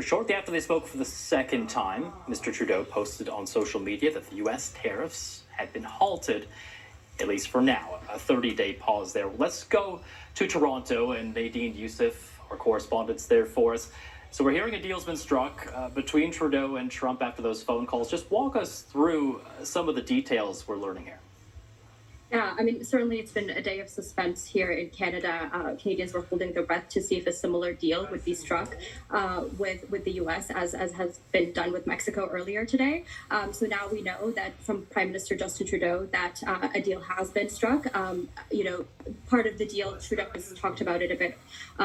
Shortly after they spoke for the second time, Mr. Trudeau posted on social media that the U.S. tariffs had been halted, at least for now, a 30-day pause there. Let's go to Toronto and Nadine Youssef, our correspondent there for us. So we're hearing a deal's been struck between Trudeau and Trump after those phone calls. Just walk us through some of the details we're learning here. Yeah, I mean, certainly it's been a day of suspense here in Canada. Canadians were holding their breath to see if a similar deal would be struck with the U.S. as has been done with Mexico earlier today. So now we know that from Prime Minister Justin Trudeau that a deal has been struck. Part of the deal, Trudeau has talked about it a bit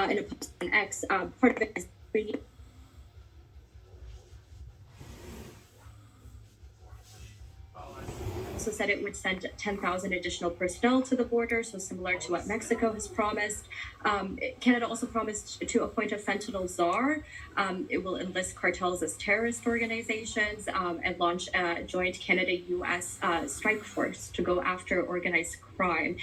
in a post on X. Part of it is also said it would send 10,000 additional personnel to the border, so similar to what Mexico has promised. Canada also promised to appoint a fentanyl czar. It will enlist cartels as terrorist organizations and launch a joint Canada-U.S. strike force to go after organized crime.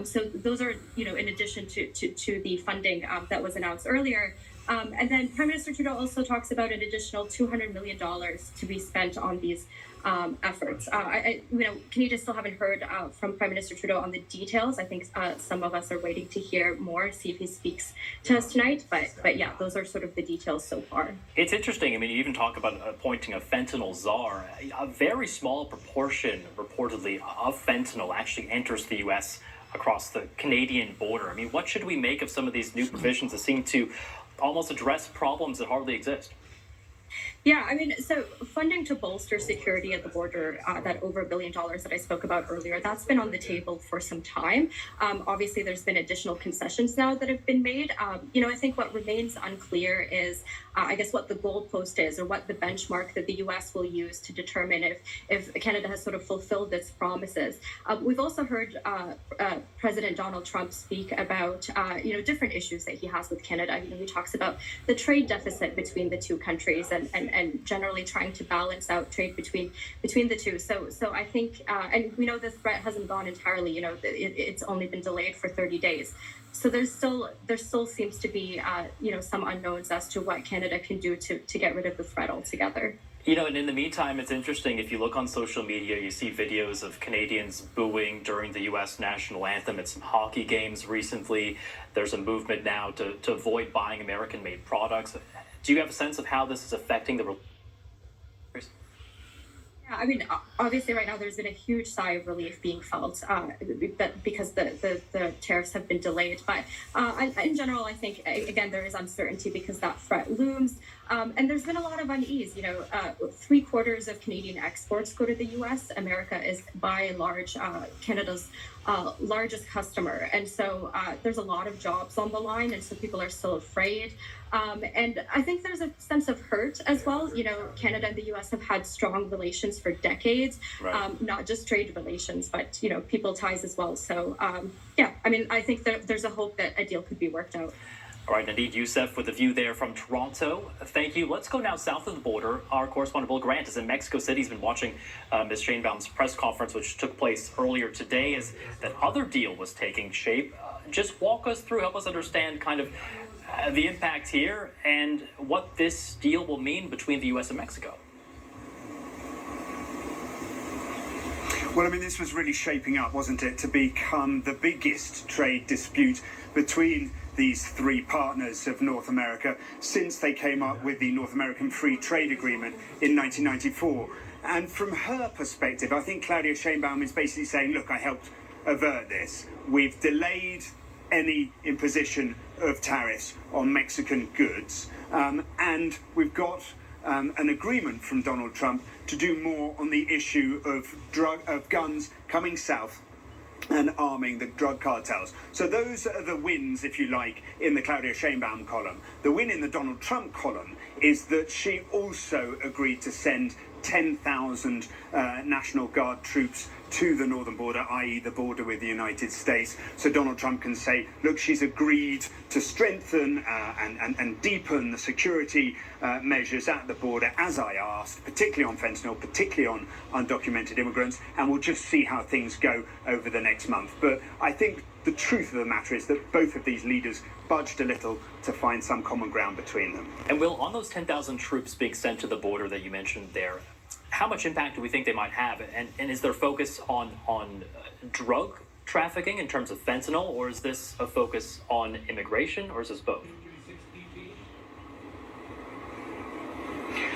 So those are, in addition to the funding that was announced earlier. And then Prime Minister Trudeau also talks about an additional $200 million to be spent on these efforts. Canadians still haven't heard from Prime Minister Trudeau on the details. I think some of us are waiting to hear more, see if he speaks to us tonight. But yeah, those are sort of the details so far. It's interesting. I mean, you even talk about appointing a fentanyl czar. A very small proportion, reportedly, of fentanyl actually enters the U.S. across the Canadian border. I mean, what should we make of some of these new provisions that seem to almost address problems that hardly exist? Yeah, I mean, so funding to bolster security at the border, that over $1 billion that I spoke about earlier, that's been on the table for some time. Obviously, there's been additional concessions now that have been made. I think what remains unclear is, I guess, what the goalpost is or what the benchmark that the U.S. will use to determine if Canada has sort of fulfilled its promises. We've also heard President Donald Trump speak about, different issues that he has with Canada. He talks about the trade deficit between the two countries and generally trying to balance out trade between the two. So I think, and we know the threat hasn't gone entirely. It's only been delayed for 30 days. So there still seems to be some unknowns as to what Canada can do to get rid of the threat altogether. And in the meantime, it's interesting. If you look on social media, you see videos of Canadians booing during the U.S. national anthem at some hockey games recently. There's a movement now to avoid buying American-made products. Do you have a sense of how this is affecting the relationship? Yeah, I mean, obviously right now there's been a huge sigh of relief being felt because the tariffs have been delayed. But in general, I think, again, there is uncertainty because that threat looms. And there's been a lot of unease. 3/4 of Canadian exports go to the U.S. America is, by and large, Canada's largest customer. And so there's a lot of jobs on the line. And so people are still afraid. And I think there's a sense of hurt as well. Canada and the U.S. have had strong relations for decades, right. Not just trade relations, but, people ties as well. So, I think that there's a hope that a deal could be worked out. All right, Nadine Youssef with a view there from Toronto. Thank you. Let's go now south of the border. Our correspondent Bill Grant is in Mexico City. He's been watching Ms. Sheinbaum's press conference, which took place earlier today as that other deal was taking shape. Just walk us through, help us understand kind of the impact here and what this deal will mean between the U.S. and Mexico. Well, I mean, this was really shaping up, wasn't it, to become the biggest trade dispute between these three partners of North America since they came up with the North American Free Trade Agreement in 1994. And from her perspective, I think Claudia Sheinbaum is basically saying, look, I helped avert this. We've delayed any imposition of tariffs on Mexican goods. And we've got an agreement from Donald Trump to do more on the issue of guns coming south and arming the drug cartels. So those are the wins, if you like, in the Claudia Sheinbaum column. The win in the Donald Trump column is that she also agreed to send 10,000 National Guard troops to the northern border, i.e. the border with the United States. So Donald Trump can say, look, she's agreed to strengthen and deepen the security measures at the border, as I asked, particularly on fentanyl, particularly on undocumented immigrants, and we'll just see how things go over the next month. But I think the truth of the matter is that both of these leaders budged a little to find some common ground between them. And Will, on those 10,000 troops being sent to the border that you mentioned there, how much impact do we think they might have? And is their focus on drug trafficking in terms of fentanyl, or is this a focus on immigration, or is this both?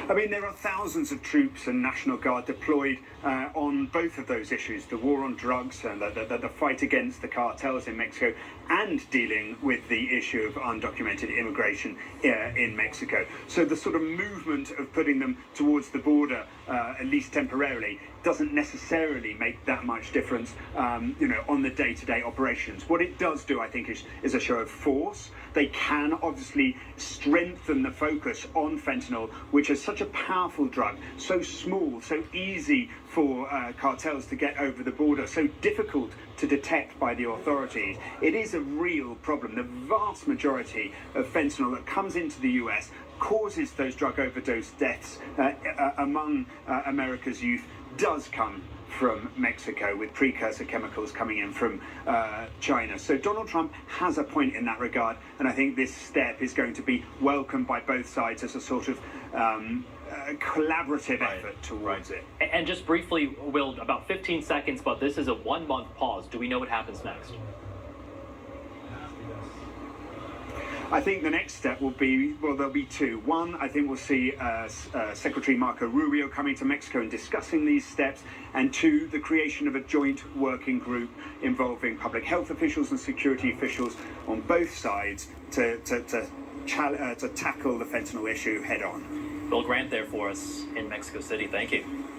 I mean, there are thousands of troops and National Guard deployed on both of those issues, the war on drugs and the fight against the cartels in Mexico, and dealing with the issue of undocumented immigration in Mexico. So the sort of movement of putting them towards the border, at least temporarily, doesn't necessarily make that much difference, on the day-to-day operations. What it does do, I think, is a show of force. They can obviously strengthen the focus on fentanyl, which is such a powerful drug, so small, so easy for cartels to get over the border, so difficult to detect by the authorities. It is a real problem. The vast majority of fentanyl that comes into the US causes those drug overdose deaths among America's youth does come from Mexico, with precursor chemicals coming in from China. So Donald Trump has a point in that regard, and I think this step is going to be welcomed by both sides as a sort of collaborative effort towards it. And just briefly, Will, about 15 seconds, but this is a 1-month pause. Do we know what happens next? I think the next step will be, well, there'll be two. One, I think we'll see Secretary Marco Rubio coming to Mexico and discussing these steps. And two, the creation of a joint working group involving public health officials and security officials on both sides to tackle the fentanyl issue head on. Will Grant there for us in Mexico City. Thank you.